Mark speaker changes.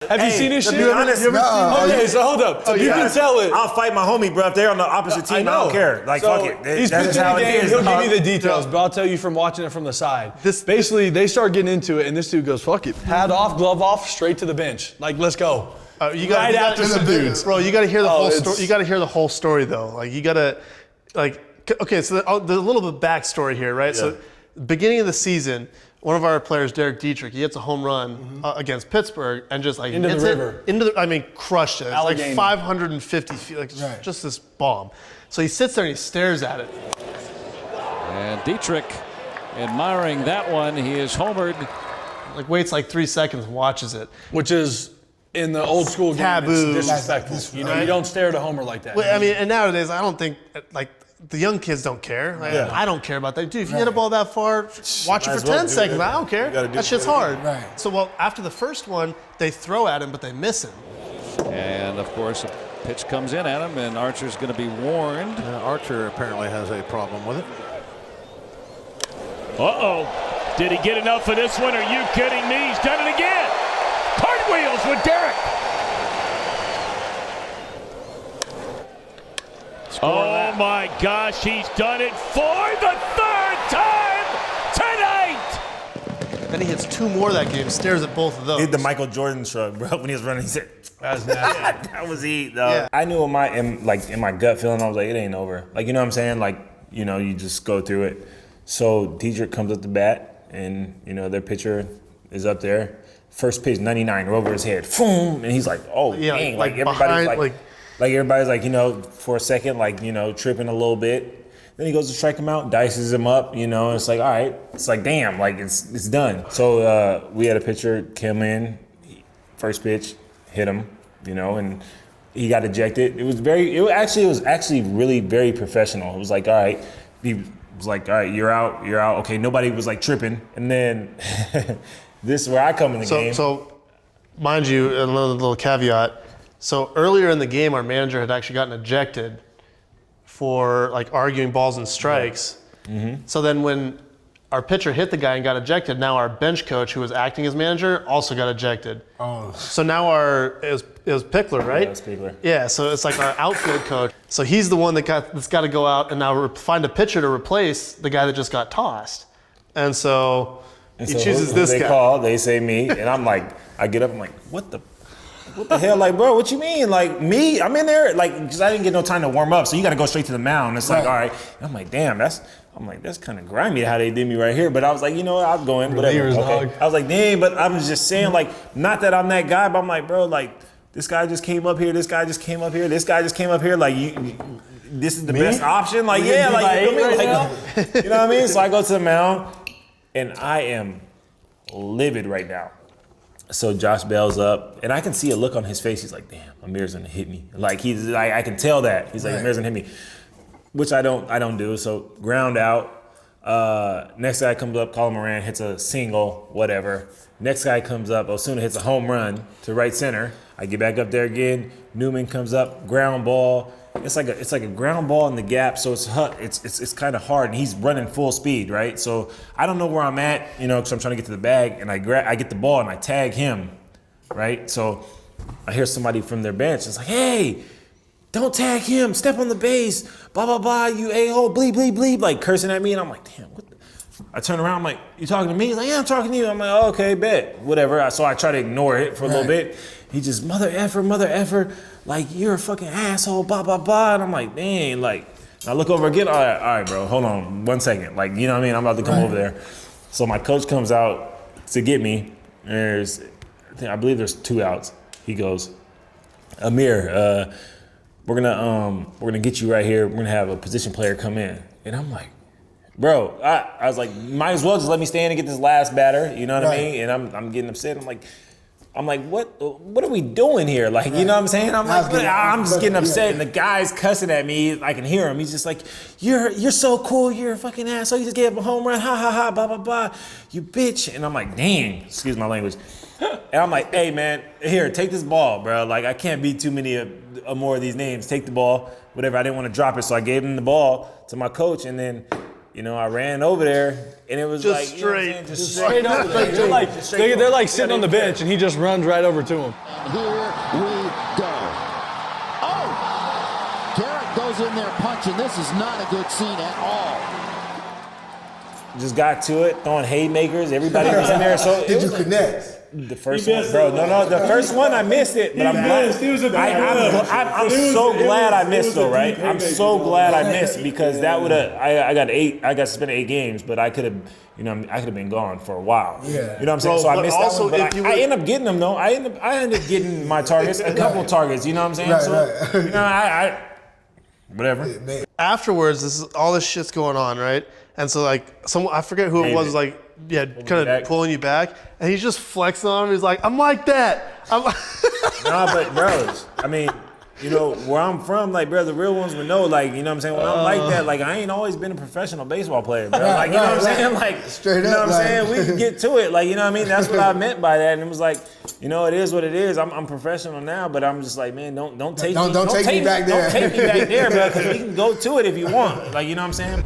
Speaker 1: Have you seen his shit?
Speaker 2: To be honest,
Speaker 1: Okay, so hold up. You can tell it.
Speaker 2: I'll fight my homie, bro. If they're on the opposite team, I don't care. Like,
Speaker 1: so
Speaker 2: fuck it.
Speaker 1: He's
Speaker 2: That's
Speaker 1: pitching
Speaker 2: how
Speaker 1: the
Speaker 2: it
Speaker 1: game.
Speaker 2: is.
Speaker 1: He'll give you the details, but I'll tell you from watching it from the side. Basically, they start getting into it, and this dude goes, fuck it. Hat off, glove off, straight to the bench. Like, let's go. Right after some dudes.
Speaker 3: Bro, you got to hear the whole story. You got to hear the whole story, though. Like, you got to, like, okay, so there's a little bit of backstory here, right? Yeah. So, beginning of the season, one of our players, Derek Dietrich, he hits a home run against Pittsburgh and just like
Speaker 1: into the river.
Speaker 3: Crushed it. It's like 550 feet, like just this bomb. So he sits there and he stares at it.
Speaker 4: And Dietrich admiring that one. He is homered.
Speaker 3: Like waits like 3 seconds and watches it.
Speaker 1: Which is, in the old school game,
Speaker 3: taboo.
Speaker 1: It's disrespectful. You know, you don't stare at a homer like that.
Speaker 3: Well, I mean, and nowadays, I don't think, like, the young kids don't care. Like, I don't care about that. Dude, if you hit a ball that far, watch it for 10 seconds. I don't care. That shit's hard.
Speaker 5: Right.
Speaker 3: So, well, after the first one, they throw at him, but they miss him.
Speaker 4: And, of course, a pitch comes in at him, and Archer's going to be warned.
Speaker 6: Archer apparently has a problem with it.
Speaker 7: Uh-oh. Did he get enough for this one? Are you kidding me? He's done it again. Cartwheels with Derek. Oh my gosh, he's done it for the third time tonight.
Speaker 3: Then he hits two more that game, stares at both of those.
Speaker 2: He did the Michael Jordan shrug, bro, when he was running. He said,
Speaker 1: That's nasty.
Speaker 2: that was he, though. Yeah. I knew in my gut feeling, I was like, it ain't over. Like, you know what I'm saying? Like, you know, you just go through it. So Dietrich comes up the bat, and, you know, their pitcher is up there. First pitch, 99, over his head. Boom! And he's like, oh, dang. Like everybody's like everybody's like, you know, for a second, like, you know, tripping a little bit. Then he goes to strike him out, dices him up, you know, and it's like, all right. It's like, damn, like, it's done. So we had a pitcher come in, first pitch, hit him, you know, and he got ejected. It was actually really very professional. It was like, all right. He was like, all right, you're out. Okay, nobody was, like, tripping. And then this is where I come in the game.
Speaker 3: So, mind you, another little caveat. So earlier in the game, our manager had actually gotten ejected for like arguing balls and strikes. Mm-hmm. So then when our pitcher hit the guy and got ejected, now our bench coach, who was acting as manager, also got ejected. Oh. So now it was Pickler, right?
Speaker 2: Yeah, it was Pickler.
Speaker 3: Yeah, so it's like our outfield coach. So he's the one that's got to go out and now find a pitcher to replace the guy that just got tossed. And so he chooses this guy.
Speaker 2: They say me, and I'm like, I get up, I'm like, what the hell? Like, bro, what you mean? Like, me? I'm in there? Like, because I didn't get no time to warm up, so you got to go straight to the mound. It's like, all right. And I'm like, damn, that's kind of grimy how they did me right here. But I was like, you know what? I'll go in, whatever. Okay. I was like, dang, but I was just saying, like, not that I'm that guy, but I'm like, bro, like, this guy just came up here, this guy just came up here, this guy just came up here. Like, this is the best option? Like, yeah, like, you know what I mean? So I go to the mound, and I am livid right now. So Josh Bell's up, and I can see a look on his face. He's like, "Damn, Amir's gonna hit me." Like I can tell that. He's like, "Amir's gonna hit me," which I don't do. So ground out. Next guy comes up, Colin Moran hits a single, whatever. Next guy comes up, Osuna hits a home run to right center. I get back up there again. Newman comes up, ground ball. It's like a ground ball in the gap, so it's kind of hard, and he's running full speed, right? So I don't know where I'm at, you know, because I'm trying to get to the bag, and I get the ball and I tag him, right? So I hear somebody from their bench. It's like, hey, don't tag him, step on the base, blah blah blah, you a-hole, bleep bleep bleep, like cursing at me, and I'm like, damn, what the? I turn around, I'm like, you talking to me? He's like, yeah, I'm talking to you. I'm like, oh, okay, bet, whatever. So I try to ignore it for a little bit. He just, mother effer, like, you're a fucking asshole, blah, blah, blah. And I'm like, dang, like, I look over again, all right, bro, hold on 1 second. Like, you know what I mean? I'm about to come over there. So my coach comes out to get me. I believe there's 2 outs. He goes, Amir, we're gonna get you right here. We're gonna have a position player come in. And I'm like, bro, I was like, might as well just let me stand and get this last batter. You know what I mean? And I'm getting upset. I'm like, what are we doing here? Like, you know what I'm saying? I'm like, I'm just getting upset, and the guy's cussing at me. I can hear him. He's just like, you're so cool. You're a fucking asshole. You just gave up a home run. Ha ha ha. Blah blah blah. You bitch. And I'm like, dang. Excuse my language. And I'm like, hey man, here, take this ball, bro. Like, I can't beat too many more of these names. Take the ball, whatever. I didn't want to drop it, so I gave him the ball to my coach, and then you know, I ran over there, and it was
Speaker 3: Just
Speaker 2: like
Speaker 3: straight.
Speaker 2: You know what I'm saying? Just
Speaker 1: Straight up. They're like sitting on the bench, and he just runs right over to him.
Speaker 5: And here we go. Oh! Garrett goes in there punching. This is not a good scene at all.
Speaker 2: Just got to it, throwing haymakers. Everybody was in there. So
Speaker 8: Did you connect?
Speaker 2: The first one, bro. No. The first one I missed it, but I'm glad. I'm so glad I missed though, right? I'm so glad I missed because that would have. I got suspended 8 games, but I could have. You know, I could have been gone for a while.
Speaker 8: Yeah.
Speaker 2: You know what I'm saying?
Speaker 3: Bro,
Speaker 2: So I
Speaker 3: but
Speaker 2: missed
Speaker 3: also
Speaker 2: that one.
Speaker 3: if you
Speaker 2: But I
Speaker 3: were-
Speaker 2: end up getting them though. I end up getting my targets, a couple targets. You know what I'm saying?
Speaker 8: Right,
Speaker 2: So
Speaker 8: right.
Speaker 2: you know, I whatever.
Speaker 8: Man.
Speaker 3: Afterwards, all this shit's going on, right? And so like I forget who it was, like kind of
Speaker 2: back.
Speaker 3: pulling you back, and he's just flexing on him. He's like, I'm like that. I'm like
Speaker 2: Nah, but bros, I mean, you know, where I'm from, like, bro, the real ones would know, like, you know what I'm saying? When I'm like that, like, I ain't always been a professional baseball player, bro. Like, you know what I'm saying? Like,
Speaker 8: Straight
Speaker 2: you know
Speaker 8: up,
Speaker 2: what I'm saying?
Speaker 8: like-
Speaker 2: We can get to it. Like, you know what I mean? That's what I meant by that. And it was like, you know, it is what it is. I'm professional now, but I'm just like, man, don't take me
Speaker 8: Don't take me back there.
Speaker 2: Don't take me back there, bro, because we can go to it if you want. Like, you know what I'm saying?